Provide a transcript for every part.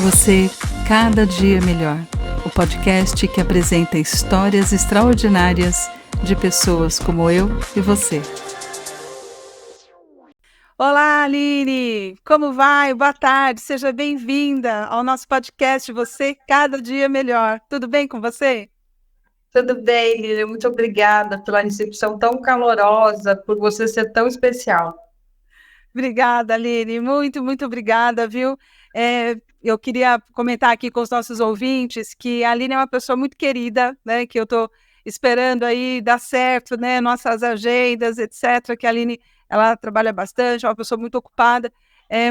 Você, cada dia melhor. O podcast que apresenta histórias extraordinárias de pessoas como eu e você. Olá, Aline! Como vai? Boa tarde, seja bem-vinda ao nosso podcast Você, cada dia melhor. Tudo bem com você? Tudo bem, Lívia? Muito obrigada pela recepção tão calorosa, por você ser tão especial. Obrigada, Aline. Muito obrigada, viu? Eu queria comentar aqui com os nossos ouvintes que a Aline é uma pessoa muito querida, né? Que eu estou esperando aí dar certo, né? Nossas agendas, etc. Que a Aline, ela trabalha bastante, é uma pessoa muito ocupada.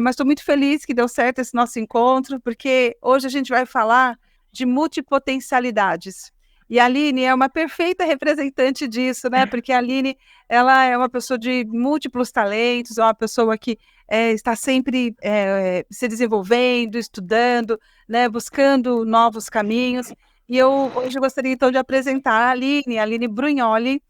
Mas estou muito feliz que deu certo esse nosso encontro, porque hoje a gente vai falar de multipotencialidades. E a Aline é uma perfeita representante disso, né? Porque a Aline, ela é uma pessoa de múltiplos talentos, é uma pessoa que está sempre se desenvolvendo, estudando, né? Buscando novos caminhos. E eu hoje gostaria então de apresentar a Aline Brugnoli.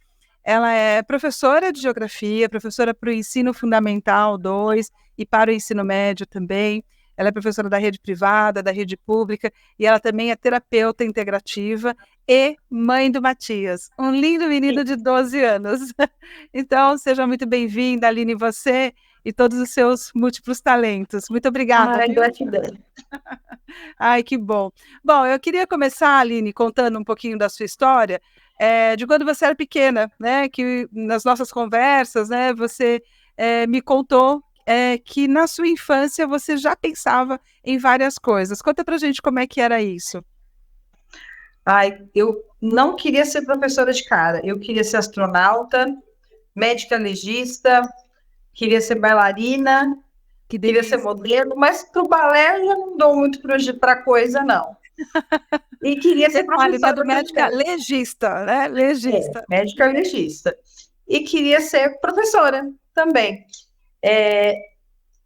Ela é professora de geografia, professora para o ensino fundamental 2 e para o ensino médio também. Ela é professora da rede privada, da rede pública, e ela também é terapeuta integrativa e mãe do Matias, um lindo menino de 12 anos. Então, seja muito bem-vinda, Aline, você e todos os seus múltiplos talentos. Muito obrigada. Ai, gratidão. Ai, que bom. Bom, eu queria começar, Aline, contando um pouquinho da sua história, de quando você era pequena, né? Que nas nossas conversas, né, você me contou que na sua infância você já pensava em várias coisas. Conta pra gente como é que era isso. Ai, eu não queria ser professora de cara, eu queria ser astronauta, médica legista, queria ser bailarina, Que queria ser delícia. modelo, mas para o balé eu já não dou muito para coisa, não. E queria ser Detalhe, né, do professora médica também. legista, né? Legista. Médica legista. E queria ser professora também. É,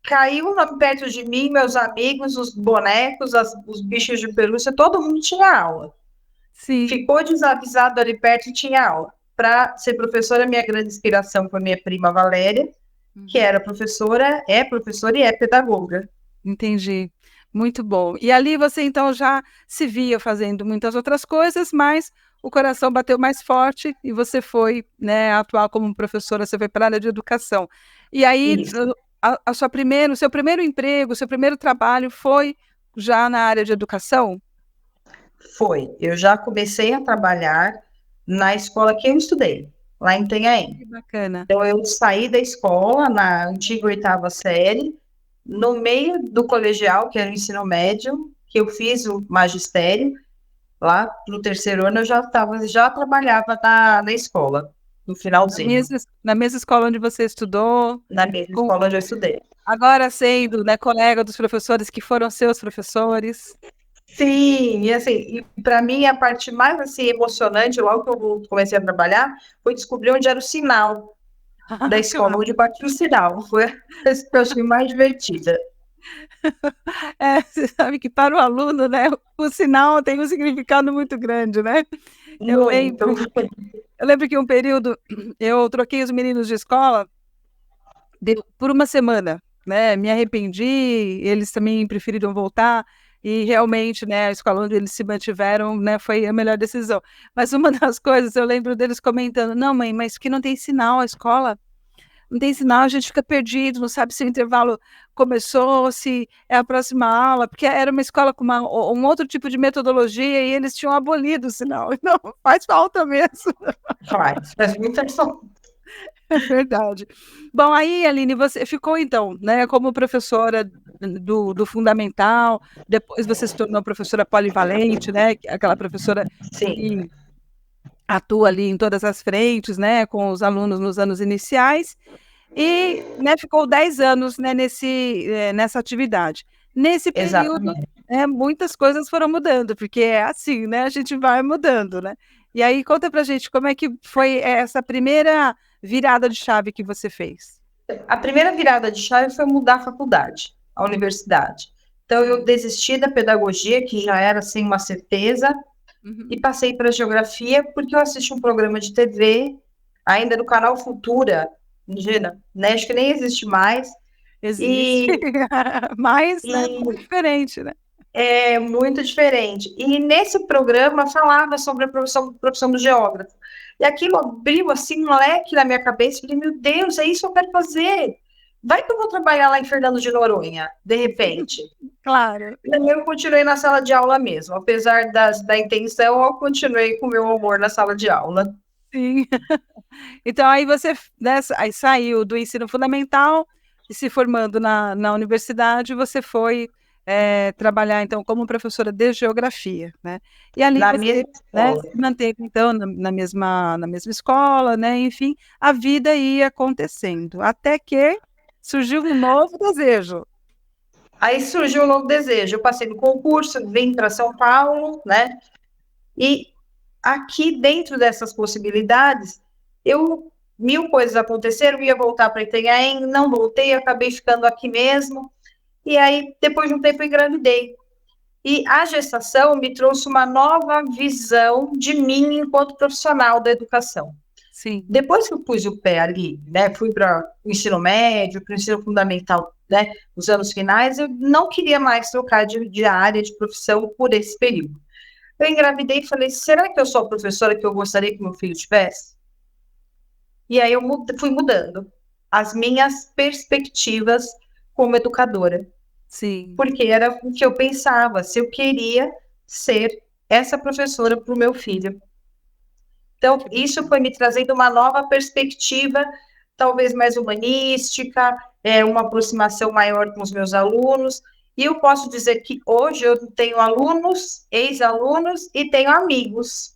Caiu perto de mim, meus amigos, os bonecos, os bichos de pelúcia, todo mundo tinha aula. Sim. Ficou desavisado ali perto e tinha aula. Para ser professora, minha grande inspiração foi minha prima Valéria, que era professora e é pedagoga. Entendi. Muito bom. E ali você então já se via fazendo muitas outras coisas, mas o coração bateu mais forte e você foi, né, atuar como professora, você foi para a área de educação. E aí, Isso. o seu primeiro emprego, o seu primeiro trabalho foi já na área de educação? Foi. Eu já comecei a trabalhar na escola que eu estudei, lá em Itanhaém. Que bacana. Então, eu saí da escola na antiga oitava série, no meio do colegial, que era o ensino médio, que eu fiz o magistério. Lá no terceiro ano eu já trabalhava na escola, no finalzinho, Na mesma escola onde você estudou, na mesma com, escola onde eu estudei. agora sendo, né, colega dos professores que foram seus professores. Sim, e assim, para mim a parte mais assim emocionante, logo que eu comecei a trabalhar, foi descobrir onde era o sinal da escola, Claro. onde batia o sinal. Foi a que eu achei mais divertida. Você sabe que para o aluno, né, o sinal tem um significado muito grande, né? Eu Muito. lembro, eu lembro que um período eu troquei os meninos de escola por uma semana, né? Me arrependi, eles também preferiram voltar e realmente, né, a escola onde eles se mantiveram, né, foi a melhor decisão. Mas uma das coisas eu lembro deles comentando: "Não, mãe, mas que não tem sinal a escola. Não tem sinal, a gente fica perdido, não sabe se o intervalo começou, se é a próxima aula", porque era uma escola com um outro tipo de metodologia e eles tinham abolido o sinal. Não, faz falta mesmo. Faz muita falta. É verdade. Bom, aí, Aline, você ficou então, né, como professora do fundamental, depois você se tornou professora polivalente, né, aquela professora Sim, que atua ali em todas as frentes, né, com os alunos nos anos iniciais. E, né, ficou 10 anos, né, nessa atividade. Nesse período, exatamente. muitas coisas foram mudando, porque é assim, né, a gente vai mudando, né. E aí conta pra gente como é que foi essa primeira virada de chave que você fez? A primeira virada de chave foi mudar a faculdade, a universidade. Então, eu desisti da pedagogia, que já era assim uma certeza, e Uhum. passei para a geografia, porque eu assisti um programa de TV, ainda no canal Futura, imagina, né? Acho que nem existe mais. Existe, E, mas, né, um pouco e diferente, né. É muito diferente. E nesse programa falava sobre a profissão do geógrafo. E aquilo abriu assim um leque na minha cabeça. Eu falei, meu Deus, é isso que eu quero fazer. Vai que eu vou trabalhar lá em Fernando de Noronha, de repente. Claro, E aí eu continuei na sala de aula mesmo. Apesar da intenção, eu continuei com o meu amor na sala de aula. sim. Então, aí você, né, aí saiu do ensino fundamental e se formando na universidade, você foi trabalhar, então, como professora de geografia, né? E ali Na você, mesma né, escola. se manteve, então, na mesma escola, né? Enfim, a vida ia acontecendo, até que surgiu um novo desejo. Aí surgiu um novo desejo. Eu passei no concurso, vim para São Paulo, né? E aqui dentro dessas possibilidades, mil coisas aconteceram, ia voltar para Itanhaém, não voltei, acabei ficando aqui mesmo. E aí, depois de um tempo, eu engravidei. E a gestação me trouxe uma nova visão de mim enquanto profissional da educação. Sim, Depois que eu pus o pé ali, né, fui para o ensino médio, para o ensino fundamental, né, os anos finais, eu não queria mais trocar de área, de profissão por esse período. Eu engravidei e falei, será que eu sou a professora que eu gostaria que meu filho tivesse? E aí eu fui mudando as minhas perspectivas como educadora, sim. porque era o que eu pensava, se eu queria ser essa professora para o meu filho. Então, Que isso foi me trazendo uma nova perspectiva, talvez mais humanística, uma aproximação maior com os meus alunos. E eu posso dizer que hoje eu tenho alunos, ex-alunos e tenho amigos.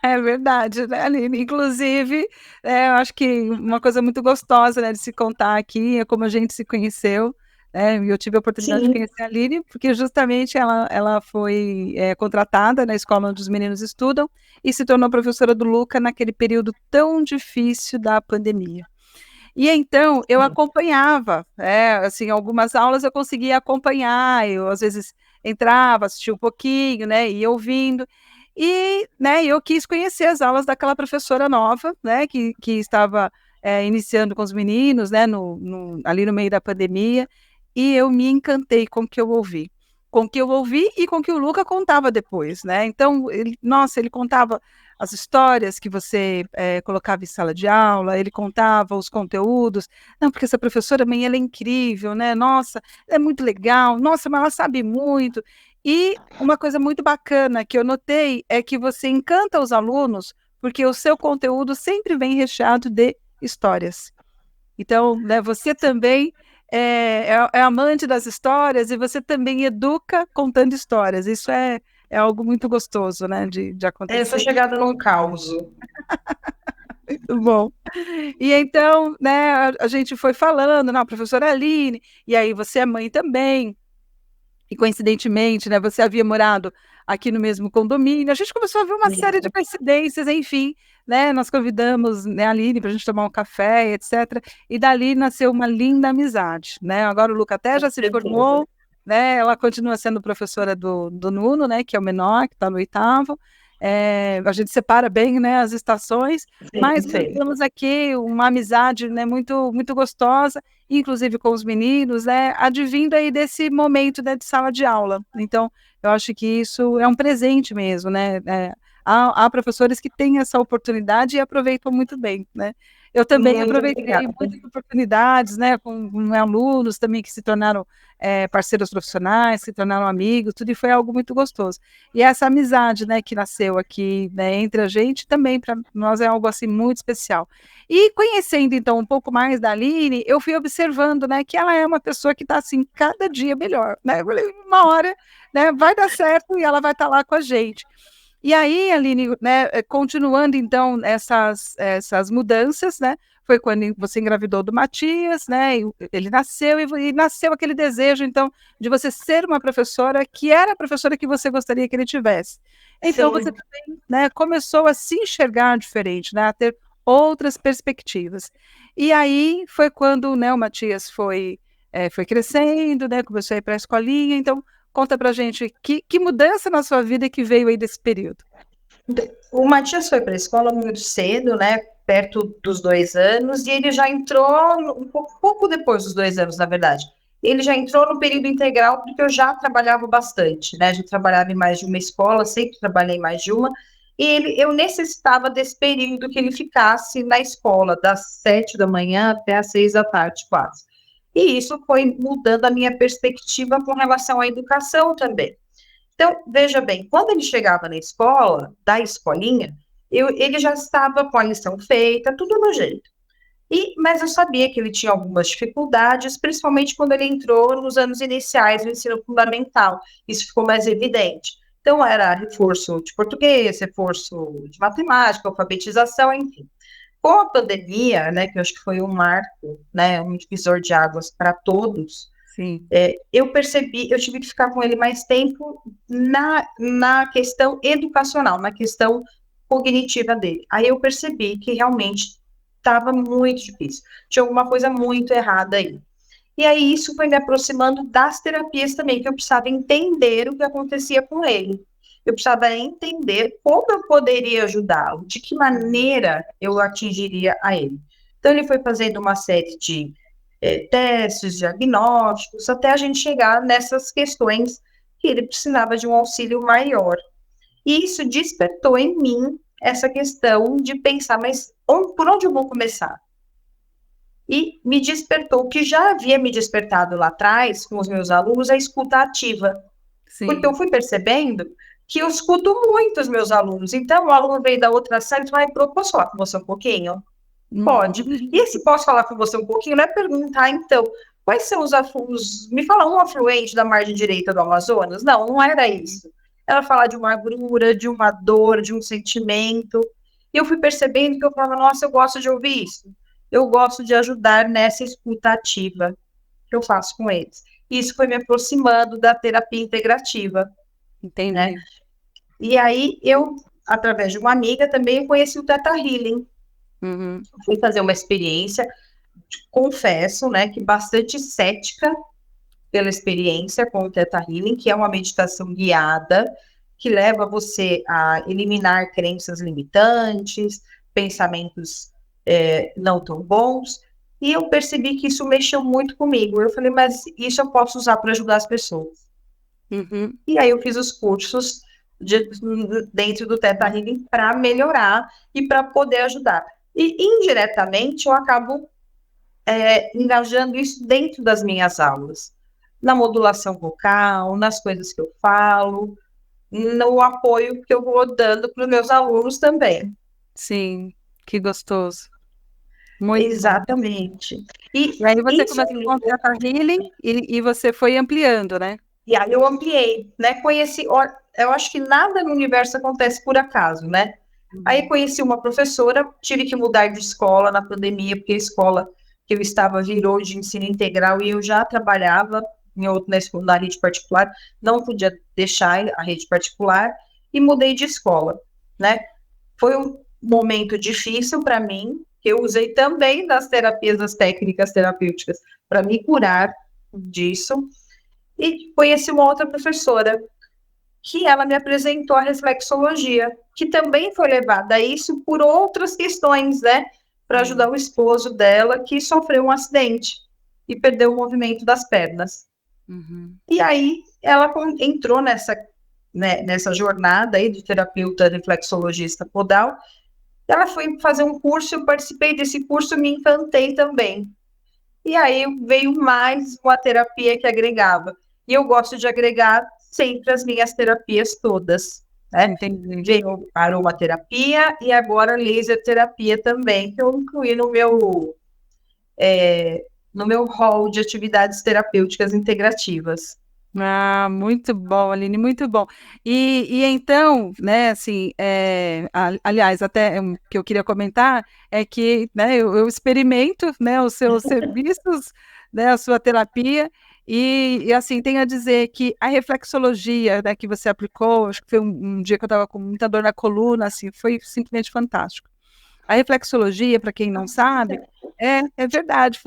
É verdade, né, Aline? Inclusive, eu acho que uma coisa muito gostosa, né, de se contar aqui é como a gente se conheceu, né? E eu tive a oportunidade de Sim, conhecer a Aline, porque justamente ela foi contratada na escola onde os meninos estudam e se tornou professora do Luca naquele período tão difícil da pandemia. E então eu sim. acompanhava, assim, algumas aulas eu conseguia acompanhar, eu às vezes entrava, assistia um pouquinho, né, ia ouvindo, e, né, eu quis conhecer as aulas daquela professora nova, né, que estava iniciando com os meninos, né, ali no meio da pandemia, e eu me encantei com o que eu ouvi. Com o que eu ouvi e com o que o Luca contava depois, né? Então, nossa, ele contava as histórias que você colocava em sala de aula, ele contava os conteúdos. Não, porque essa professora, mãe, ela é incrível, né? Nossa, ela é muito legal. Nossa, mas ela sabe muito. E uma coisa muito bacana que eu notei é que você encanta os alunos porque o seu conteúdo sempre vem recheado de histórias. Então, né, você também é amante das histórias e você também educa contando histórias. Isso é algo muito gostoso, né, de Eu sou acontecer. chegada num caos. Muito bom. E então, né, a gente foi falando, não, professora Aline, e aí você é mãe também, e coincidentemente, né, você havia morado aqui no mesmo condomínio, a gente começou a ver uma série de coincidências, enfim, né, nós convidamos, né, a Aline para a gente tomar um café, etc., e dali nasceu uma linda amizade, né, agora o Luca até Com já se certeza. formou, né, ela continua sendo professora do Nuno, né, que é o menor, que está no oitavo, a gente separa bem, né, as estações, Sim, mas sim. temos aqui uma amizade, né, muito, muito gostosa, inclusive com os meninos, né, advindo aí desse momento, né, de sala de aula. Então, eu acho que isso é um presente mesmo, né? Há professores que têm essa oportunidade e aproveitam muito bem, né? Eu também Muito aproveitei obrigada. muitas oportunidades, né, com alunos também que se tornaram parceiros profissionais, se tornaram amigos, tudo e foi algo muito gostoso. E essa amizade, né, que nasceu aqui, né, entre a gente, também para nós é algo assim muito especial. E conhecendo então um pouco mais da Aline, eu fui observando, né, que ela é uma pessoa que está assim cada dia melhor, né? Eu falei, uma hora, né, vai dar certo e ela vai estar lá com a gente. E aí, Aline, né, continuando então essas mudanças, né? Foi quando você engravidou do Matias, né? Ele nasceu e nasceu aquele desejo, então, de você ser uma professora que era a professora que você gostaria que ele tivesse. Então, você Sim, também, né, começou a se enxergar diferente, né? A ter outras perspectivas. E aí foi quando, né, o Matias foi crescendo, né? Começou a ir para a escolinha, então conta pra gente que mudança na sua vida que veio aí desse período. o Matias foi para a escola muito cedo, né? Perto dos 2 anos, e ele já entrou pouco depois dos 2 anos, na verdade. ele já entrou no período integral porque eu já trabalhava bastante, né? Já trabalhava em mais de uma escola, sempre trabalhei em mais de uma, e eu necessitava desse período que ele ficasse na escola, das 7 da manhã até as 6 da tarde, quase. E isso foi mudando a minha perspectiva com relação à educação também. Então, veja bem, quando ele chegava na escola, da escolinha, ele já estava com a lição feita, tudo no jeito. Mas eu sabia que ele tinha algumas dificuldades, principalmente quando ele entrou nos anos iniciais do ensino fundamental. Isso ficou mais evidente. Então, era reforço de português, reforço de matemática, alfabetização, enfim. Com a pandemia, né, que eu acho que foi um marco, né, um divisor de águas para todos, Sim. eu percebi, eu tive que ficar com ele mais tempo na questão educacional, na questão cognitiva dele. Aí eu percebi que realmente estava muito difícil, tinha alguma coisa muito errada aí. E aí isso foi me aproximando das terapias também, que eu precisava entender o que acontecia com ele. Eu precisava entender como eu poderia ajudá-lo, de que maneira eu atingiria a ele. Então ele foi fazendo uma série de testes, diagnósticos, até a gente chegar nessas questões que ele precisava de um auxílio maior. E isso despertou em mim essa questão de pensar, mas por onde eu vou começar? E me despertou, que já havia me despertado lá atrás, com os meus alunos, a escuta ativa. Porque eu Sim. fui percebendo que eu escuto muito os meus alunos. Então, o aluno veio da outra sala e falou, posso falar com você um pouquinho? Pode. E esse posso falar com você um pouquinho, não é perguntar, então, quais são os afluentes? Me fala um afluente da margem direita do Amazonas? Não, não era isso. Ela fala de uma agrura, de uma dor, de um sentimento. E eu fui percebendo que eu falava, nossa, eu gosto de ouvir isso. Eu gosto de ajudar nessa escuta ativa que eu faço com eles. Isso foi me aproximando da terapia integrativa, né? Entendi. E aí eu, através de uma amiga, também conheci o Theta Healing. Uhum. Fui fazer uma experiência, confesso, né, que bastante cética pela experiência com o Theta Healing, que é uma meditação guiada, que leva você a eliminar crenças limitantes, pensamentos não tão bons, e eu percebi que isso mexeu muito comigo. Eu falei, mas isso eu posso usar para ajudar as pessoas. Uhum. E aí eu fiz os cursos dentro do Theta Healing para melhorar e para poder ajudar. E indiretamente eu acabo engajando isso dentro das minhas aulas, na modulação vocal, nas coisas que eu falo, no apoio que eu vou dando para os meus alunos também. Sim, que gostoso. Muito bom. Exatamente. E E aí você isso começou com o Theta Healing e você foi ampliando, né? e aí eu ampliei, né? Conheci, eu acho que nada no universo acontece por acaso, né? Aí conheci uma professora, tive que mudar de escola na pandemia, porque a escola que eu estava virou de ensino integral e eu já trabalhava na rede particular, não podia deixar a rede particular e mudei de escola, né? Foi um momento difícil para mim, que eu usei também das terapias, das técnicas terapêuticas para me curar disso. E conheci uma outra professora que ela me apresentou a reflexologia, que também foi levada a isso por outras questões, né? Para ajudar o esposo dela, que sofreu um acidente e perdeu o movimento das pernas. Uhum. E aí ela entrou nessa jornada aí de terapeuta reflexologista podal. Ela foi fazer um curso, eu participei desse curso, me encantei também. E aí veio mais uma terapia que agregava. E eu gosto de agregar sempre as minhas terapias todas, né? Entendi. Veio aromaterapia e agora laser terapia também, que eu incluí no meu hall de atividades terapêuticas integrativas. Ah, muito bom, Aline, muito bom. E então, né, assim, aliás, até que eu queria comentar é que, né, eu experimento, né, os seus serviços, né, a sua terapia, e assim, tenho a dizer que a reflexologia, né, que você aplicou, acho que foi um dia que eu estava com muita dor na coluna, assim, foi simplesmente fantástico. A reflexologia, para quem não sabe, é verdade,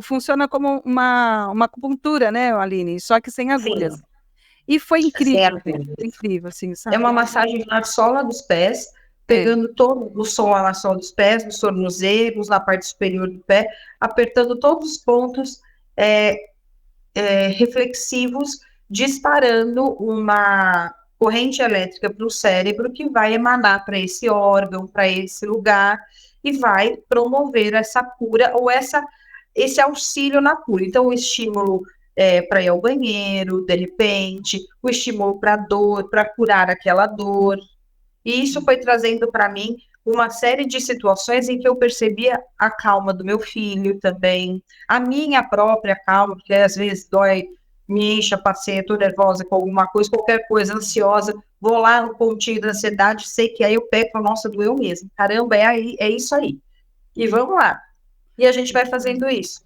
funciona como uma acupuntura, né, Aline? Só que sem agulhas. Sim, E foi incrível, gente, certo. foi incrível, assim, É sabe? uma massagem na sola dos pés, É, pegando todo o som na sola dos pés, nos tornozelos, na parte superior do pé, apertando todos os pontos reflexivos, disparando uma corrente elétrica para o cérebro que vai emanar para esse órgão, para esse lugar, e vai promover essa cura ou esse auxílio na cura. Então, o estímulo para ir ao banheiro, de repente, o estímulo para dor, para curar aquela dor. E isso foi trazendo para mim uma série de situações em que eu percebia a calma do meu filho também, a minha própria calma, porque às vezes dói, me enche a paciência, estou nervosa com alguma coisa, qualquer coisa, ansiosa, vou lá no pontinho da ansiedade, sei que aí eu pego e falo, nossa, doeu mesmo, caramba, é isso aí. E vamos lá. E a gente vai fazendo isso.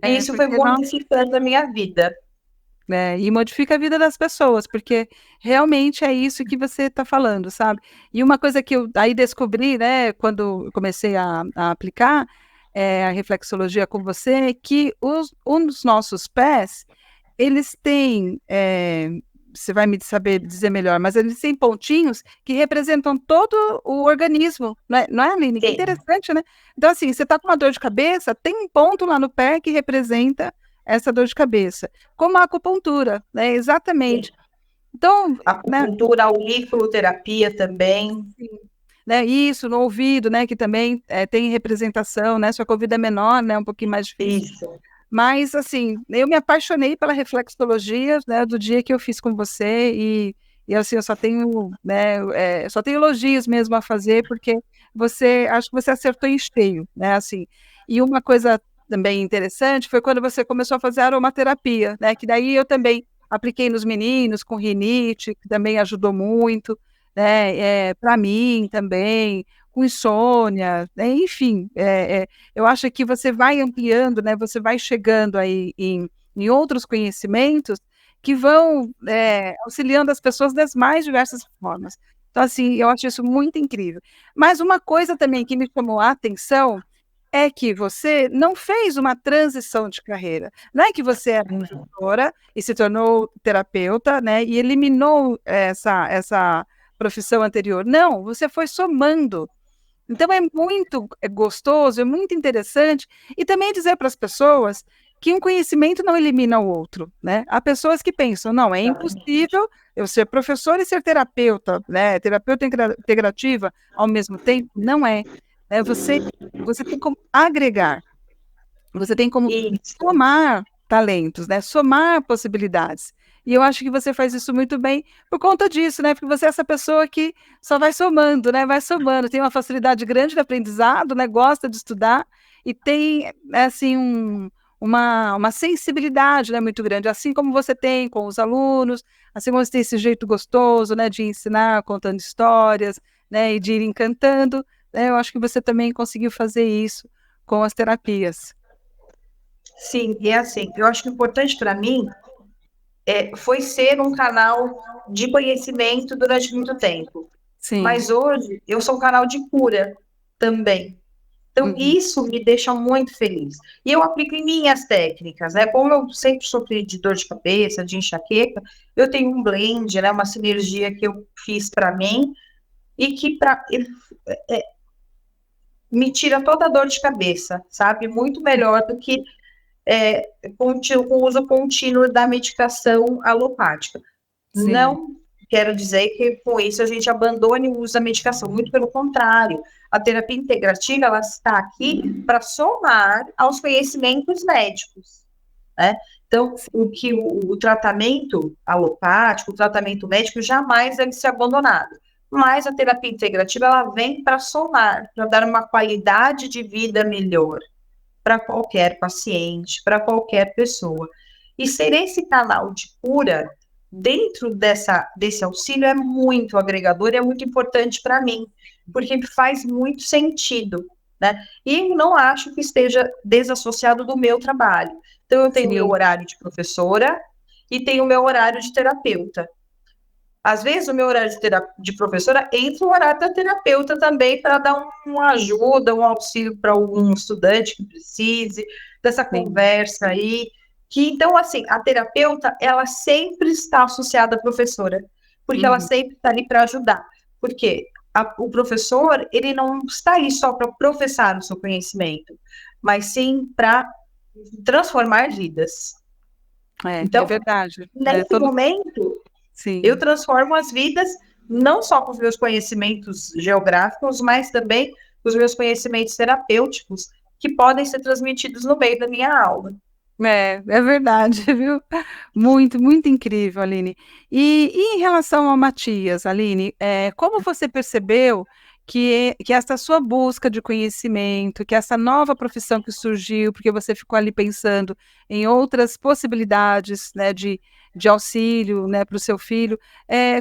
E isso foi modificando a minha vida. E modifica a vida das pessoas, porque realmente é isso que você está falando, sabe? E uma coisa que eu aí descobri, né, quando eu comecei a aplicar a reflexologia com você, é que um dos nossos pés, eles têm, você vai me saber dizer melhor, mas eles têm pontinhos que representam todo o organismo, não é, Aline? Que interessante, né? Então, assim, você está com uma dor de cabeça, tem um ponto lá no pé que representa essa dor de cabeça, como a acupuntura, né? Exatamente. Sim. Então, acupuntura, auriculoterapia também. Sim. Né, isso, no ouvido, né, que também tem representação, né, só que o ouvido é menor, né, um pouquinho mais difícil. Isso. Mas, assim, eu me apaixonei pela reflexologia, né, do dia que eu fiz com você e assim, eu só tenho, né, só tenho elogios mesmo a fazer, porque acho que você acertou em cheio, né, assim. E uma coisa também interessante foi quando você começou a fazer aromaterapia, né, que daí eu também apliquei nos meninos com rinite, que também ajudou muito, né, para mim também, com insônia, né, enfim, eu acho que você vai ampliando, né, você vai chegando aí em outros conhecimentos que vão auxiliando as pessoas das mais diversas formas. Então, assim, eu acho isso muito incrível. Mas uma coisa também que me chamou a atenção é que você não fez uma transição de carreira. Não é que você era professora e se tornou terapeuta, né, e eliminou essa profissão anterior. Não, você foi somando. Então é muito gostoso, é muito interessante, e também dizer para as pessoas que um conhecimento não elimina o outro, né? Há pessoas que pensam, não, é impossível eu ser professor e ser terapeuta, né? Terapeuta integrativa ao mesmo tempo, não é. Né? Você tem como agregar, você tem como somar talentos, né? Somar possibilidades. E eu acho que você faz isso muito bem por conta disso, né? Porque você é essa pessoa que só vai somando, né? Vai somando, tem uma facilidade grande de aprendizado, né? Gosta de estudar e tem, assim, uma sensibilidade, né, muito grande, assim como você tem com os alunos, assim como você tem esse jeito gostoso, né, de ensinar, contando histórias, né, e de ir encantando, né? Eu acho que você também conseguiu fazer isso com as terapias. Sim, e é assim, eu acho que o importante para mim foi ser um canal de conhecimento durante muito tempo. Sim. Mas hoje eu sou um canal de cura também. Então, isso me deixa muito feliz. E eu aplico em minhas técnicas, né? Como eu sempre sofri de dor de cabeça, de enxaqueca, eu tenho um blend, né? Uma sinergia que eu fiz para mim e que me tira toda a dor de cabeça, sabe? Muito melhor do que com o uso contínuo da medicação alopática. Sim. Não quero dizer que com isso a gente abandone o uso da medicação, muito pelo contrário. A terapia integrativa, ela está aqui para somar aos conhecimentos médicos, né? Então, o tratamento alopático, o tratamento médico, jamais deve ser abandonado. Mas a terapia integrativa, ela vem para somar, para dar uma qualidade de vida melhor para qualquer paciente, para qualquer pessoa. E ser esse canal de cura dentro desse auxílio é muito agregador, é muito importante para mim, porque faz muito sentido, né? E não acho que esteja desassociado do meu trabalho. Então, eu tenho o meu horário de professora e tenho o meu horário de terapeuta. Às vezes, o meu horário de professora entra o horário da terapeuta também para dar uma ajuda, um auxílio para algum estudante que precise dessa conversa aí. Então, assim, a terapeuta, ela sempre está associada à professora, porque ela sempre está ali para ajudar. Porque o professor, ele não está ali só para professar o seu conhecimento, mas sim para transformar vidas. É Então, verdade. nesse momento, eu Sim. transformo as vidas não só com os meus conhecimentos geográficos, mas também com os meus conhecimentos terapêuticos, que podem ser transmitidos no meio da minha aula. É verdade, viu? Muito, muito incrível, Aline. E em relação ao Matias, Aline, como você percebeu que essa sua busca de conhecimento, que essa nova profissão que surgiu, porque você ficou ali pensando em outras possibilidades, né, de auxílio, né, para o seu filho,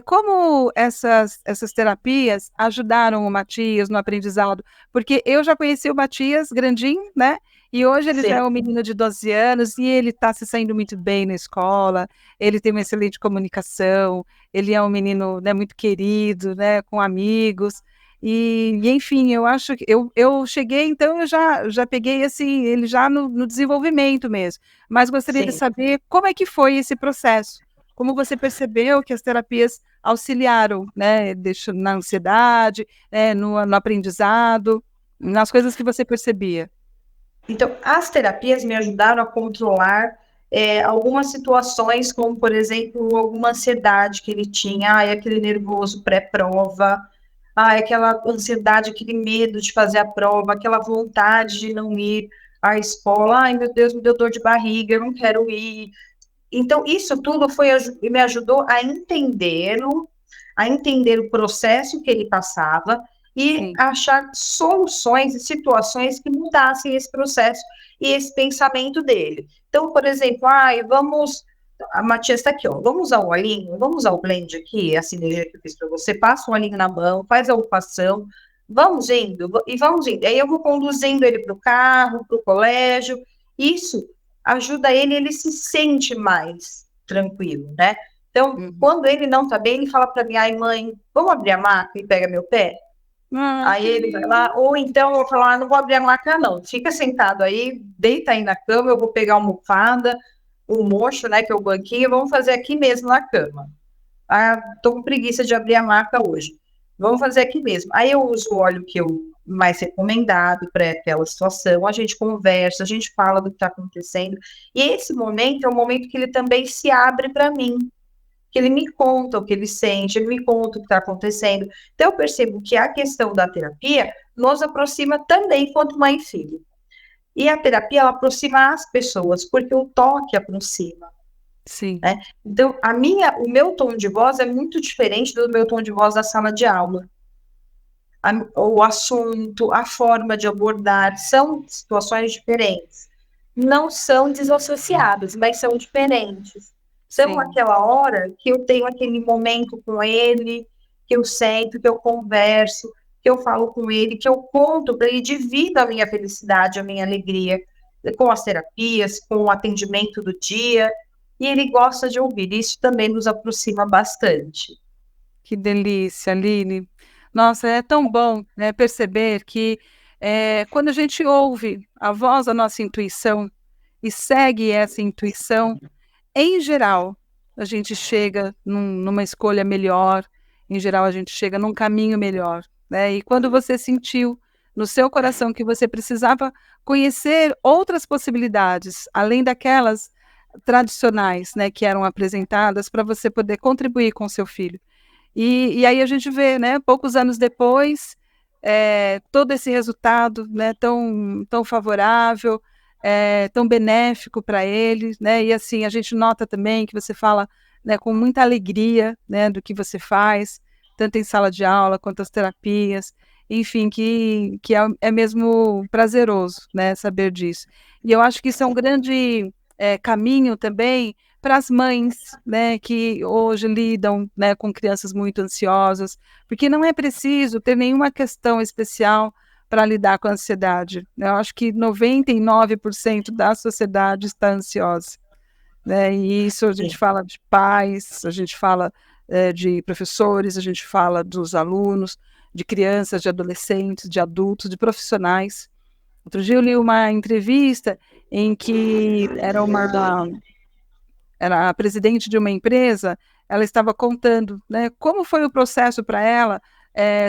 como essas terapias ajudaram o Matias no aprendizado? Porque eu já conheci o Matias grandinho, né? E hoje ele já Sim, é um menino de 12 anos e ele está se saindo muito bem na escola, ele tem uma excelente comunicação, ele é um menino, né, muito querido, né, com amigos, enfim, eu acho que eu cheguei, então eu já peguei assim, ele já no desenvolvimento mesmo, mas gostaria de sim. saber como é que foi esse processo, como você percebeu que as terapias auxiliaram, né, na ansiedade, no aprendizado, nas coisas que você percebia. Então, as terapias me ajudaram a controlar algumas situações, como, por exemplo, alguma ansiedade que ele tinha, aquele nervoso pré-prova, aquela ansiedade, aquele medo de fazer a prova, aquela vontade de não ir à escola, ai, meu Deus, me deu dor de barriga, eu não quero ir. Então, isso tudo me ajudou a entender o processo que ele passava e Sim, achar soluções e situações que mudassem esse processo e esse pensamento dele. Então, por exemplo, a Matias está aqui, ó, vamos usar o olhinho, vamos usar o blend aqui, a sinergia que eu fiz para você, passa o olhinho na mão, faz a ocupação, vamos indo, e vamos indo. Aí eu vou conduzindo ele para o carro, para o colégio, isso ajuda ele se sente mais tranquilo, né? Então, uhum. quando ele não tá bem, ele fala para mim, ai mãe, vamos abrir a maca e pega meu pé? Ah, Aí ele vai lá, ou então eu falo, não vou abrir a maca não, fica sentado aí, deita aí na cama, eu vou pegar uma almofada, o mocho, né, que é o banquinho, vamos fazer aqui mesmo na cama. Tô com preguiça de abrir a maca hoje. Vamos fazer aqui mesmo. Aí eu uso o óleo que eu mais recomendado para aquela situação, a gente conversa, a gente fala do que está acontecendo. E esse momento é o momento que ele também se abre para mim, que ele me conta o que ele sente, ele me conta o que está acontecendo. Então eu percebo que a questão da terapia nos aproxima também enquanto mãe e filho. E a terapia, ela aproxima as pessoas, porque o toque aproxima. sim, Né? Então, o meu tom de voz é muito diferente do meu tom de voz da sala de aula. O assunto, a forma de abordar, são situações diferentes. Não são desassociadas, mas são diferentes. São sim. aquela hora que eu tenho aquele momento com ele, que eu sento, que eu converso, que eu falo com ele, que eu conto para ele, divido a minha felicidade, a minha alegria, com as terapias, com o atendimento do dia, e ele gosta de ouvir. Isso também nos aproxima bastante. Que delícia, Aline. Nossa, é tão bom, né, perceber que quando a gente ouve a voz da nossa intuição e segue essa intuição, em geral, a gente chega numa escolha melhor, em geral, a gente chega num caminho melhor, né? E quando você sentiu no seu coração que você precisava conhecer outras possibilidades, além daquelas tradicionais, né, que eram apresentadas para você poder contribuir com seu filho. E aí a gente vê, né, poucos anos depois, todo esse resultado, né, tão favorável, tão benéfico para ele, né, e assim, a gente nota também que você fala, né, com muita alegria, né, do que você faz, tanto em sala de aula quanto as terapias, enfim, que é mesmo prazeroso, né, saber disso. E eu acho que isso é um grande caminho também para as mães, né, que hoje lidam, né, com crianças muito ansiosas, porque não é preciso ter nenhuma questão especial para lidar com a ansiedade. Eu acho que 99% da sociedade está ansiosa, né, e isso a gente Sim. fala de pais, a gente fala de professores, a gente fala dos alunos, de crianças, de adolescentes, de adultos, de profissionais. Outro dia eu li uma entrevista em que era a presidente de uma empresa, ela estava contando, né, como foi o processo para ela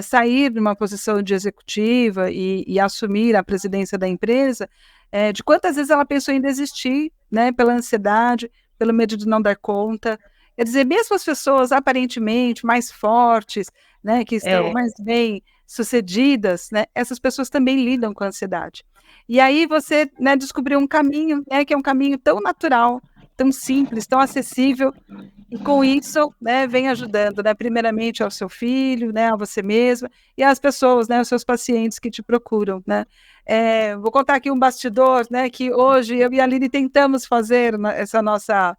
sair de uma posição de executiva e assumir a presidência da empresa, de quantas vezes ela pensou em desistir, né, pela ansiedade, pelo medo de não dar conta. Quer dizer, mesmo as pessoas aparentemente mais fortes, né, que estão É, mais bem sucedidas, né, essas pessoas também lidam com a ansiedade. E aí você, né, descobriu um caminho, né, que é um caminho tão natural, tão simples, tão acessível, e com isso, né, vem ajudando, né, primeiramente ao seu filho, né, a você mesma, e às pessoas, né, os seus pacientes que te procuram, né. Vou contar aqui um bastidor, né, que hoje eu e a Aline tentamos fazer essa nossa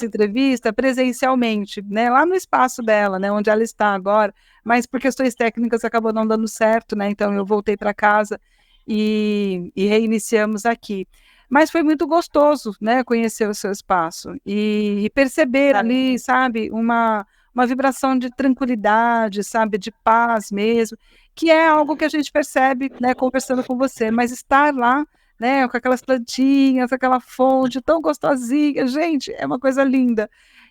entrevista presencialmente, né, lá no espaço dela, né, onde ela está agora, mas por questões técnicas acabou não dando certo, né, então eu voltei para casa e reiniciamos aqui. Mas foi muito gostoso, né, conhecer o seu espaço e perceber ali, sabe, uma vibração de tranquilidade, sabe, de paz mesmo, que é algo que a gente percebe, né, conversando com você, mas estar lá, né, com aquelas plantinhas, aquela fonte tão gostosinha, gente, é uma coisa linda.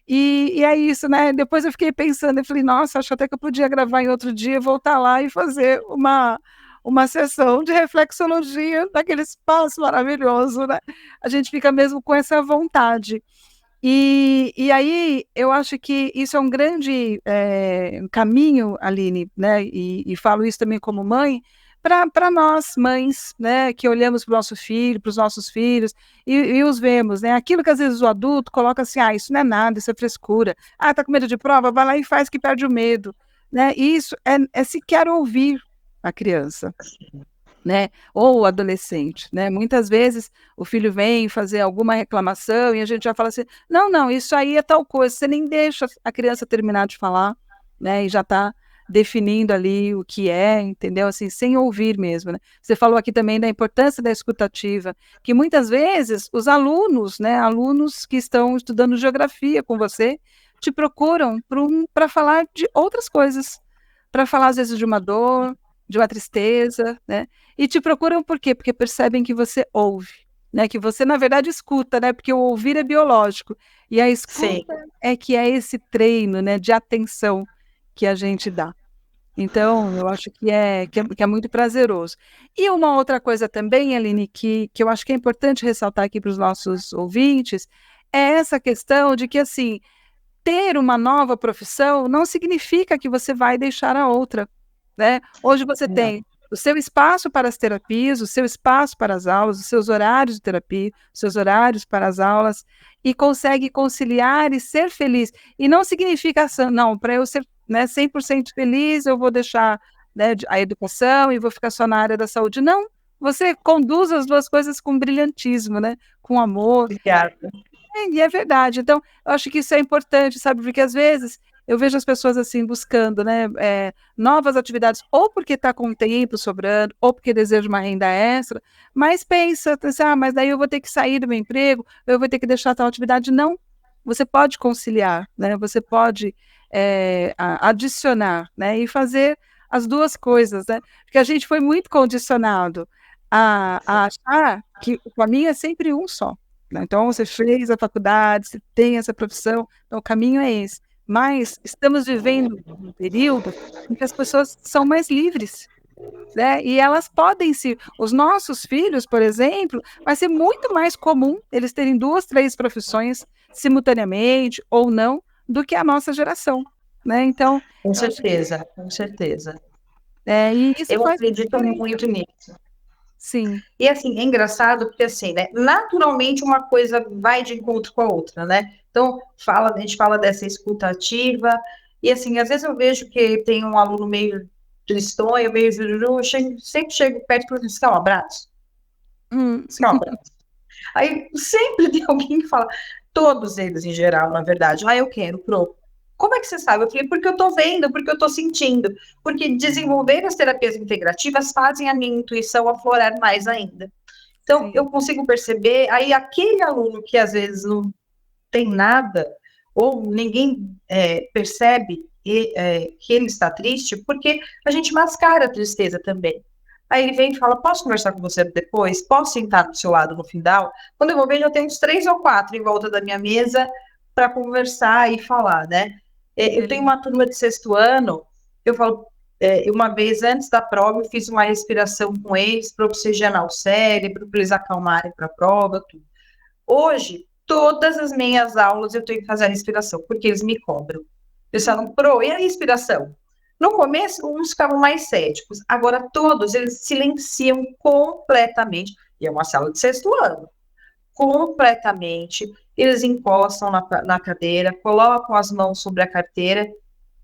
E é isso, né? Depois eu fiquei pensando, eu falei, nossa, acho até que eu podia gravar em outro dia, voltar lá e fazer uma sessão de reflexologia naquele espaço maravilhoso, né? A gente fica mesmo com essa vontade. E aí eu acho que isso é um grande caminho, Aline, né? E falo isso também como mãe, para nós, mães, né, que olhamos para o nosso filho, para os nossos filhos, e os vemos, né? Aquilo que às vezes o adulto coloca assim, isso não é nada, isso é frescura. Tá com medo de prova? Vai lá e faz que perde o medo. Né? E isso é sequer ouvir a criança, né? Ou o adolescente, né? Muitas vezes o filho vem fazer alguma reclamação e a gente já fala assim: não, não, isso aí é tal coisa, você nem deixa a criança terminar de falar, né? E já está definindo ali o que é, entendeu? Assim, sem ouvir mesmo, né? Você falou aqui também da importância da escutativa, que muitas vezes os alunos, né, alunos que estão estudando geografia com você, te procuram para falar de outras coisas, para falar às vezes de uma dor, de uma tristeza, né? E te procuram por quê? Porque percebem que você ouve, né? Que você, na verdade, escuta, né? Porque o ouvir é biológico. E a sim. escuta é que é esse treino, né? De atenção que a gente dá. Então, eu acho que é muito prazeroso. E uma outra coisa também, Aline, que eu acho que é importante ressaltar aqui para os nossos ouvintes, é essa questão de que, assim, ter uma nova profissão não significa que você vai deixar a outra, né? Hoje você Não. tem o seu espaço para as terapias, o seu espaço para as aulas, os seus horários de terapia, os seus horários para as aulas, e consegue conciliar e ser feliz. E não significa, não, para eu ser, né, 100% feliz, eu vou deixar, né, a educação e vou ficar só na área da saúde. Não, você conduz as duas coisas com brilhantismo, né, com amor, Obrigada. e é verdade. Então, eu acho que isso é importante, sabe? Porque às vezes eu vejo as pessoas assim buscando, né, novas atividades, ou porque está com tempo sobrando, ou porque deseja uma renda extra, mas pensa, assim, mas daí eu vou ter que sair do meu emprego, eu vou ter que deixar tal atividade. Não, você pode conciliar, né? Você pode adicionar, né? E fazer as duas coisas, né? Porque a gente foi muito condicionado a achar que o caminho é sempre um só. Né? Então, você fez a faculdade, você tem essa profissão, então o caminho é esse. Mas estamos vivendo um período em que as pessoas são mais livres, né? E elas podem se. Os nossos filhos, por exemplo, vai ser muito mais comum eles terem duas, três profissões simultaneamente ou não, do que a nossa geração. Né? Então, Com eu acho que certeza, com certeza. e isso Eu faz acredito diferença. muito nisso. Sim. E assim, é engraçado porque assim, né? Naturalmente uma coisa vai de encontro com a outra, né? Então, a gente fala dessa escuta ativa, e assim, às vezes eu vejo que tem um aluno meio tristonho, meio jururu, sempre chego perto e falo assim, quer um abraço? Hum. Você quer um abraço? Aí sempre tem alguém que fala, todos eles em geral, na verdade, eu quero, pronto. Como é que você sabe? Eu falei, porque eu tô vendo, porque eu tô sentindo, porque desenvolver as terapias integrativas fazem a minha intuição aflorar mais ainda. Então, eu Sim. consigo perceber, aí aquele aluno que às vezes não tem nada, ou ninguém percebe que ele está triste, porque a gente mascara a tristeza também. Aí ele vem e fala, posso conversar com você depois? Posso sentar do seu lado no final? Quando eu vou ver, já tem uns 3 ou 4 em volta da minha mesa para conversar e falar, né? Eu tenho uma turma de 6º ano, eu falo, Uma vez antes da prova, eu fiz uma respiração com eles para oxigenar o cérebro, para eles acalmarem para a prova, tudo. Hoje, todas as minhas aulas eu tenho que fazer a respiração, porque eles me cobram. Eles falam, Pro, e a respiração? No começo, uns ficavam mais céticos. Agora, todos, eles silenciam completamente. E é uma sala de sexto ano. Completamente. Eles encostam na cadeira, colocam as mãos sobre a carteira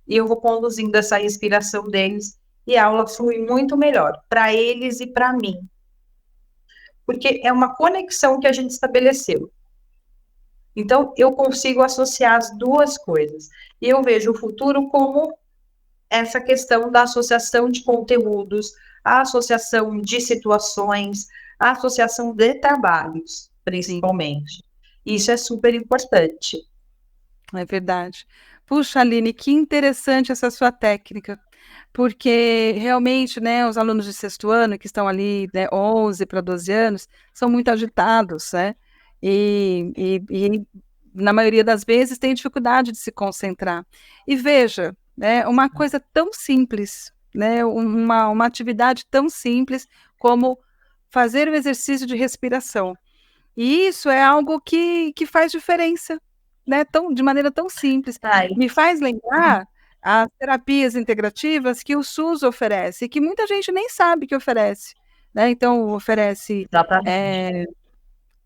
e eu vou conduzindo essa respiração deles. E a aula flui muito melhor para eles e para mim. Porque é uma conexão que a gente estabeleceu. Então, eu consigo associar as duas coisas. E eu vejo o futuro como essa questão da associação de conteúdos, a associação de situações, a associação de trabalhos, principalmente. Isso é super importante. É verdade. Puxa, Aline, que interessante essa sua técnica, porque realmente, né, os alunos de sexto ano, que estão ali, né, 11 para 12 anos, são muito agitados, né, e na maioria das vezes têm dificuldade de se concentrar. E veja, né, uma coisa tão simples, né, uma atividade tão simples como fazer o exercício de respiração. E isso é algo que faz diferença, né, de maneira tão simples. Ai. Me faz lembrar as terapias integrativas que o SUS oferece, que muita gente nem sabe que oferece, né? Então, oferece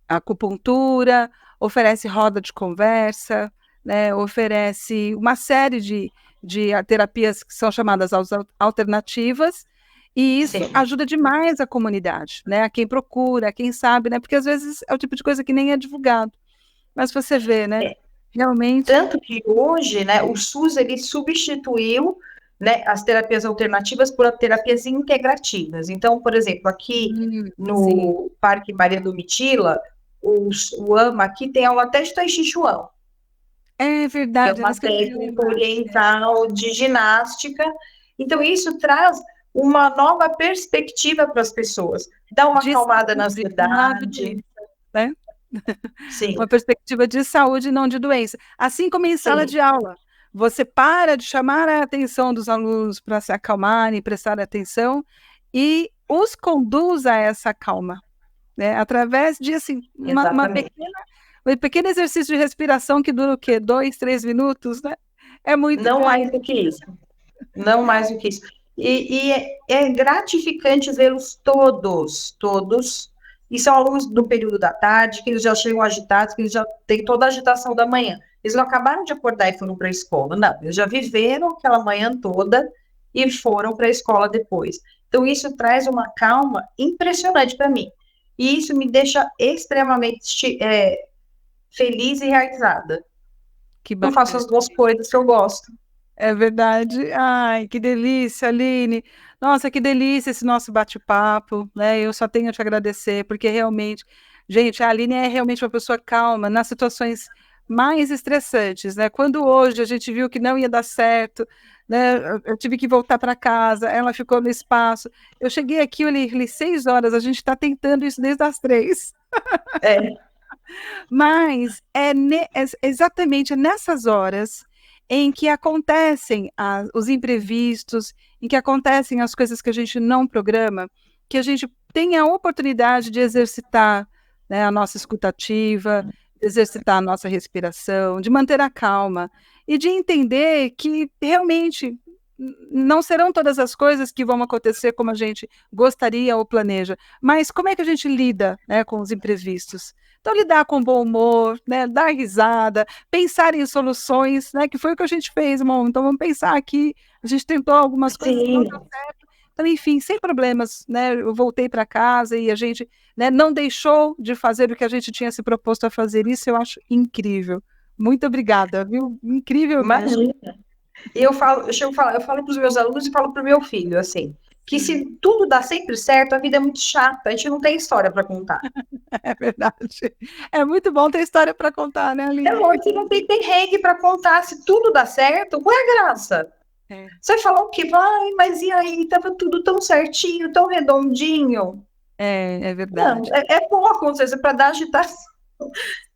acupuntura, oferece roda de conversa, né? Oferece uma série de terapias que são chamadas alternativas, e isso ajuda demais a comunidade, né? A quem procura, a quem sabe, né? Porque às vezes é o tipo de coisa que nem é divulgado. Mas você vê, né? Realmente. Tanto que hoje, né, o SUS ele substituiu, né, as terapias alternativas por terapias integrativas. Então, por exemplo, aqui no Parque Maria Domitila, o AMA aqui tem aula até de Tai Chi Chuan. É verdade. Que é uma técnica oriental de ginástica. Então, isso traz uma nova perspectiva para as pessoas. Dá uma acalmada na ansiedade. Né? Sim. Uma perspectiva de saúde, não de doença. Assim como em sala de aula. Você para de chamar a atenção dos alunos para se acalmarem, prestar atenção, e os conduz a essa calma, né? Através de assim, um pequeno exercício de respiração que dura o quê? 2, 3 minutos, né? É muito Não mais do que isso. Não mais do que isso. E é gratificante vê-los todos. E são alunos do período da tarde, que eles já chegam agitados, que eles já têm toda a agitação da manhã. Eles não acabaram de acordar e foram para a escola, não. Eles já viveram aquela manhã toda e foram para a escola depois. Então, isso traz uma calma impressionante para mim. E isso me deixa extremamente feliz e realizada. Eu faço as duas coisas que eu gosto. É verdade. Ai, que delícia, Aline. Nossa, que delícia esse nosso bate-papo, né? Eu só tenho a te agradecer, porque realmente, gente, a Aline é realmente uma pessoa calma nas situações mais estressantes, né? Quando hoje a gente viu que não ia dar certo, né? Eu tive que voltar para casa, ela ficou no espaço. Eu cheguei aqui, eu li 6 horas, a gente está tentando isso desde as 3. Mas é exatamente nessas horas em que acontecem os imprevistos, em que acontecem as coisas que a gente não programa, que a gente tem a oportunidade de exercitar, né, a nossa escutativa, de exercitar a nossa respiração, de manter a calma e de entender que realmente não serão todas as coisas que vão acontecer como a gente gostaria ou planeja, mas como é que a gente lida, né, com os imprevistos? Então, lidar com bom humor, né, dar risada, pensar em soluções, né, que foi o que a gente fez, irmão. Então, vamos pensar aqui, a gente tentou algumas coisas que não deu certo. Então, enfim, sem problemas, né, eu voltei para casa e a gente, né, não deixou de fazer o que a gente tinha se proposto a fazer. Isso eu acho incrível. Muito obrigada, viu? Incrível. Imagina. E eu falo para os meus alunos e falo para o meu filho, assim, que se tudo dá sempre certo, a vida é muito chata, a gente não tem história para contar. É verdade. É muito bom ter história para contar, né, Aline? Você não tem perrengue para contar. Se tudo dá certo, qual é a graça? Você vai falar o quê? Ai, mas e aí? Tava tudo tão certinho, tão redondinho. É verdade. Não, é bom acontecer para dar agitação,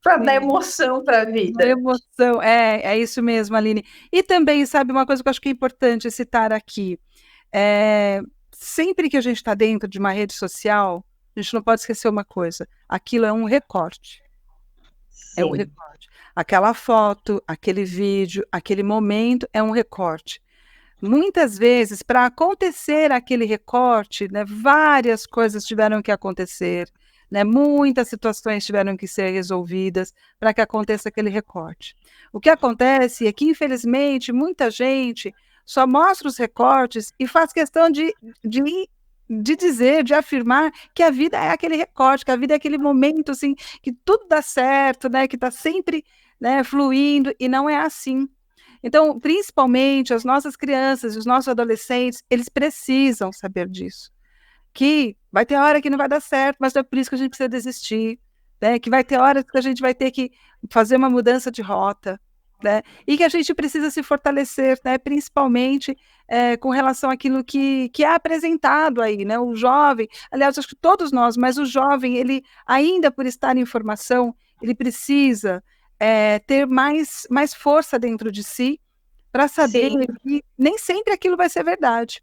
para dar emoção para a vida. Emoção, é isso mesmo, Aline. E também, sabe, uma coisa que eu acho que é importante citar aqui, Sempre que a gente está dentro de uma rede social, a gente não pode esquecer uma coisa: aquilo é um recorte. É um Sim, recorte. Aquela foto, aquele vídeo, aquele momento é um recorte. Muitas vezes, para acontecer aquele recorte, né, várias coisas tiveram que acontecer, né, muitas situações tiveram que ser resolvidas para que aconteça aquele recorte. O que acontece é que, infelizmente, muita gente só mostra os recortes e faz questão de dizer, de afirmar que a vida é aquele recorte, que a vida é aquele momento assim, que tudo dá certo, né, que está sempre, né, fluindo, e não é assim. Então, principalmente as nossas crianças, os nossos adolescentes, eles precisam saber disso. Que vai ter hora que não vai dar certo, mas não é por isso que a gente precisa desistir, né? Que vai ter horas que a gente vai ter que fazer uma mudança de rota, né? E que a gente precisa se fortalecer, né? Principalmente com relação àquilo que é apresentado aí, né? O jovem, aliás, acho que todos nós, mas o jovem, ele ainda por estar em formação, ele precisa ter mais força dentro de si para saber sim. que nem sempre aquilo vai ser verdade.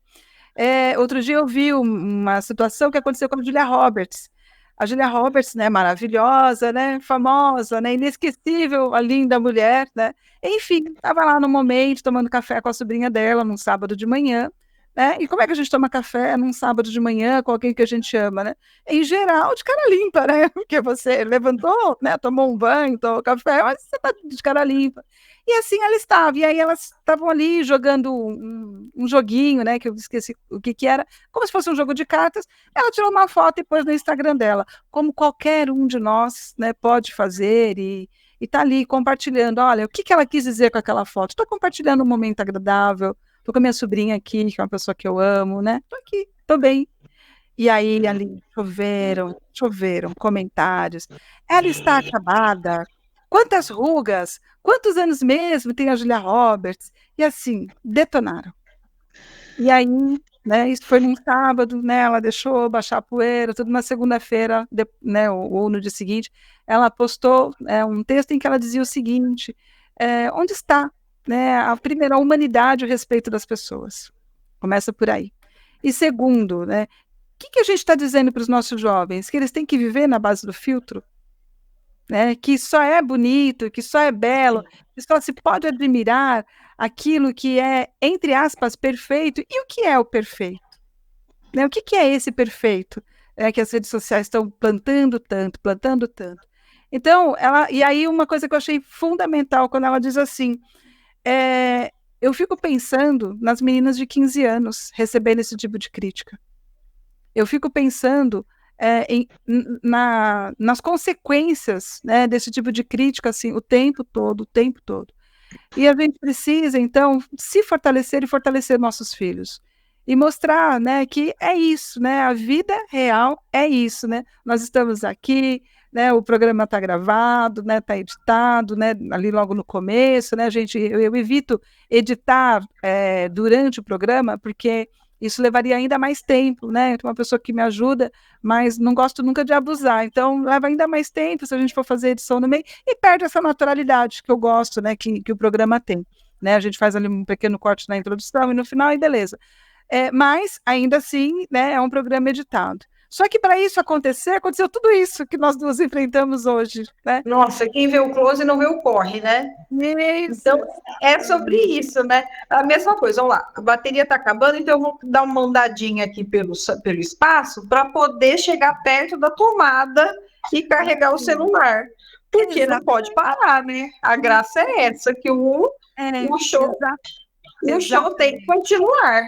Outro dia eu vi uma situação que aconteceu com a Julia Roberts. A Julia Roberts, né, maravilhosa, né, famosa, né, inesquecível, a linda mulher, né? Enfim, estava lá no momento, tomando café com a sobrinha dela, num sábado de manhã, né? E como é que a gente toma café num sábado de manhã com alguém que a gente ama, né? Em geral, de cara limpa, né? Porque você levantou, né, tomou um banho, tomou café, mas você está de cara limpa. E assim ela estava, e aí elas estavam ali jogando um joguinho, né, que eu esqueci o que era, como se fosse um jogo de cartas. Ela tirou uma foto e pôs no Instagram dela, como qualquer um de nós, né, pode fazer, e está ali compartilhando. Olha, o que ela quis dizer com aquela foto? Estou compartilhando um momento agradável, estou com a minha sobrinha aqui, que é uma pessoa que eu amo, né? Estou aqui, estou bem. E aí ali choveram comentários. Ela está acabada. Quantas rugas? Quantos anos mesmo tem a Julia Roberts? E assim, detonaram. E aí, né, isso foi num sábado, né, ela deixou baixar a poeira, tudo. Uma segunda-feira, né, ou no dia seguinte, ela postou um texto em que ela dizia o seguinte: onde está, né, a humanidade, o respeito das pessoas? Começa por aí. E segundo, né, que a gente está dizendo para os nossos jovens? Que eles têm que viver na base do filtro? Né? Que só é bonito, que só é belo, que só se pode admirar aquilo que é, entre aspas, perfeito. E o que é o perfeito? Né? O que é esse perfeito? Que as redes sociais estão plantando tanto, plantando tanto. Então, e aí uma coisa que eu achei fundamental quando ela diz assim, eu fico pensando nas meninas de 15 anos recebendo esse tipo de crítica. Eu fico pensando nas consequências, né, desse tipo de crítica assim, o tempo todo, o tempo todo. E a gente precisa, então, se fortalecer e fortalecer nossos filhos. E mostrar, né, que é isso, né, a vida real é isso, né, nós estamos aqui, né, o programa está gravado, né, está editado, né, ali logo no começo, né, eu evito editar durante o programa, porque isso levaria ainda mais tempo, né, tem uma pessoa que me ajuda, mas não gosto nunca de abusar, então leva ainda mais tempo se a gente for fazer edição no meio, e perde essa naturalidade que eu gosto, né, que o programa tem, né, a gente faz ali um pequeno corte na introdução e no final, e beleza. Mas, ainda assim, né, é um programa editado. Só que para isso acontecer, aconteceu tudo isso que nós duas enfrentamos hoje, né? Nossa, quem vê o close não vê o corre, né? Isso. Então, é sobre isso, né? A mesma coisa, vamos lá, a bateria está acabando, então eu vou dar uma andadinha aqui pelo espaço para poder chegar perto da tomada e carregar o celular. Porque não pode parar, né? A graça é essa, que o show tem que continuar.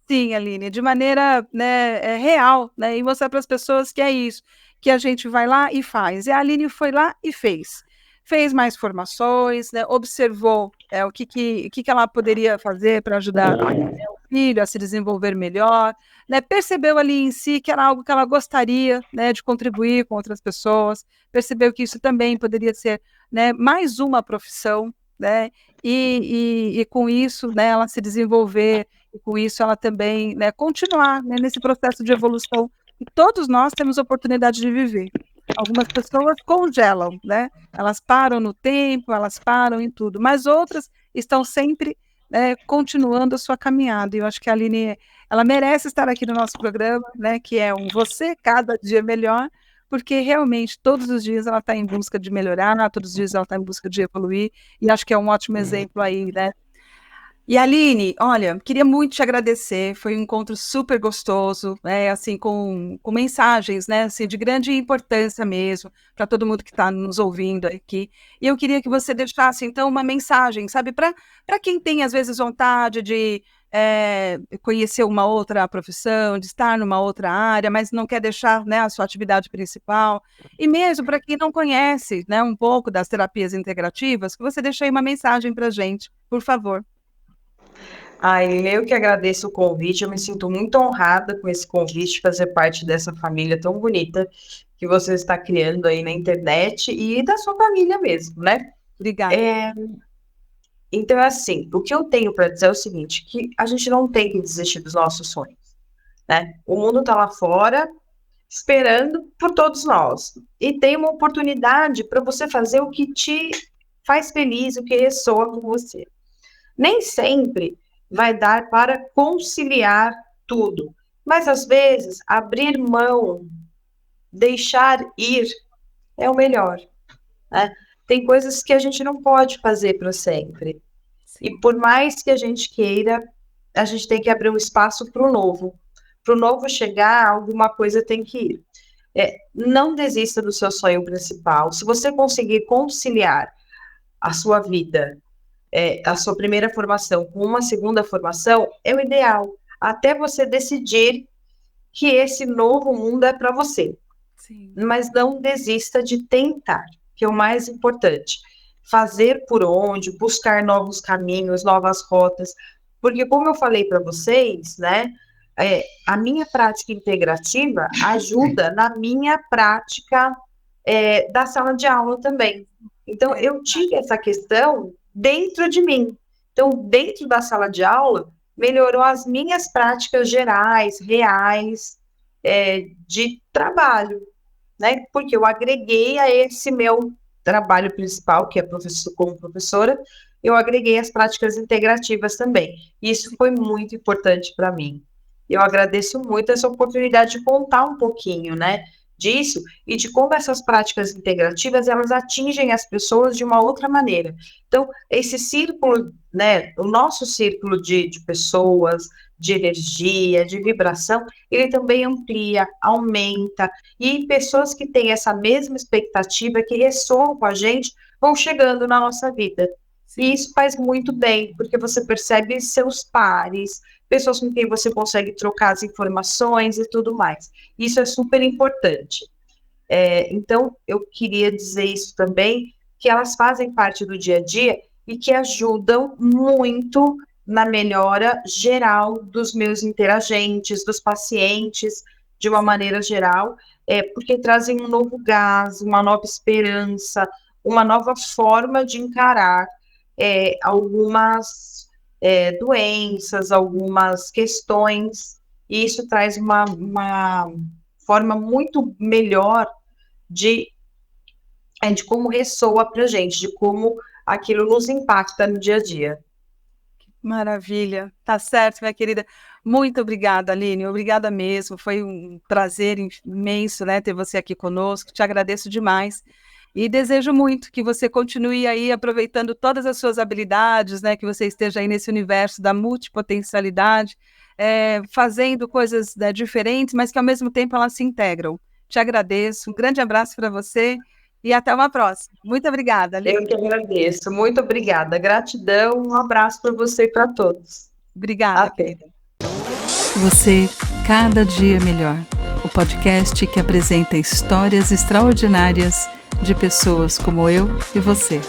Sim, Aline, de maneira, né, real, né, e mostrar para as pessoas que é isso, que a gente vai lá e faz. E a Aline foi lá e fez. Fez mais formações, né, observou o que ela poderia fazer para ajudar o filho a se desenvolver melhor, né, percebeu ali em si que era algo que ela gostaria, né, de contribuir com outras pessoas, percebeu que isso também poderia ser, né, mais uma profissão, né, e com isso, né, ela se desenvolver, e com isso ela também, né, continuar, né, nesse processo de evolução que todos nós temos oportunidade de viver. Algumas pessoas congelam, né? Elas param no tempo, elas param em tudo, mas outras estão sempre, continuando a sua caminhada. E eu acho que a Aline, ela merece estar aqui no nosso programa, né, que é um Você Cada Dia Melhor, porque realmente todos os dias ela está em busca de melhorar, todos os dias ela está em busca de evoluir, e acho que é um ótimo exemplo aí, né? E Aline, olha, queria muito te agradecer, foi um encontro super gostoso, assim, com mensagens, né, assim, de grande importância mesmo, para todo mundo que está nos ouvindo aqui. E eu queria que você deixasse, então, uma mensagem, sabe, para quem tem, às vezes, vontade de conhecer uma outra profissão, de estar numa outra área, mas não quer deixar, né, a sua atividade principal, e mesmo para quem não conhece, né, um pouco das terapias integrativas, que você deixe aí uma mensagem para a gente, por favor. Eu que agradeço o convite, eu me sinto muito honrada com esse convite, de fazer parte dessa família tão bonita que você está criando aí na internet e da sua família mesmo, né? Obrigada. Então, assim, o que eu tenho para dizer é o seguinte, que a gente não tem que desistir dos nossos sonhos, né? O mundo está lá fora, esperando por todos nós. E tem uma oportunidade para você fazer o que te faz feliz, o que ressoa com você. Nem sempre vai dar para conciliar tudo, mas às vezes abrir mão, deixar ir é o melhor, né? Tem coisas que a gente não pode fazer para sempre. Sim. E por mais que a gente queira, a gente tem que abrir um espaço para o novo. Para o novo chegar, alguma coisa tem que ir. Não desista do seu sonho principal. Se você conseguir conciliar a sua vida, a sua primeira formação com uma segunda formação, é o ideal. Até você decidir que esse novo mundo é para você. Sim. Mas não desista de tentar, que é o mais importante. Fazer por onde, buscar novos caminhos, novas rotas. Porque, como eu falei para vocês, né, a minha prática integrativa ajuda na minha prática da sala de aula também. Então, eu tive essa questão dentro de mim. Então, dentro da sala de aula, melhorou as minhas práticas gerais, reais, de trabalho, né? Porque eu agreguei a esse meu trabalho principal, que é como professora, eu agreguei as práticas integrativas também. Isso foi muito importante para mim. Eu agradeço muito essa oportunidade de contar um pouquinho, né, disso e de como essas práticas integrativas elas atingem as pessoas de uma outra maneira. Então, esse círculo, né, o nosso círculo de pessoas, de energia, de vibração, ele também amplia, aumenta, e pessoas que têm essa mesma expectativa, que ressoam com a gente, vão chegando na nossa vida. Sim. E isso faz muito bem, porque você percebe seus pares, pessoas com quem você consegue trocar as informações e tudo mais. Isso é super importante. Então, eu queria dizer isso também, que elas fazem parte do dia a dia e que ajudam muito na melhora geral dos meus interagentes, dos pacientes, de uma maneira geral, porque trazem um novo gás, uma nova esperança, uma nova forma de encarar algumas doenças, algumas questões, e isso traz uma forma muito melhor de como ressoa para a gente, de como aquilo nos impacta no dia a dia. Maravilha, tá certo, minha querida. Muito obrigada, Aline, obrigada mesmo. Foi um prazer imenso, né, ter você aqui conosco. Te agradeço demais e desejo muito que você continue aí aproveitando todas as suas habilidades, né, que você esteja aí nesse universo da multipotencialidade, fazendo coisas, né, diferentes, mas que ao mesmo tempo elas se integram. Te agradeço, um grande abraço para você. E até uma próxima. Muito obrigada, Aline. Eu que agradeço. Muito obrigada. Gratidão. Um abraço para você e para todos. Obrigada, Até. querida. Você Cada Dia Melhor. O podcast que apresenta histórias extraordinárias de pessoas como eu e você.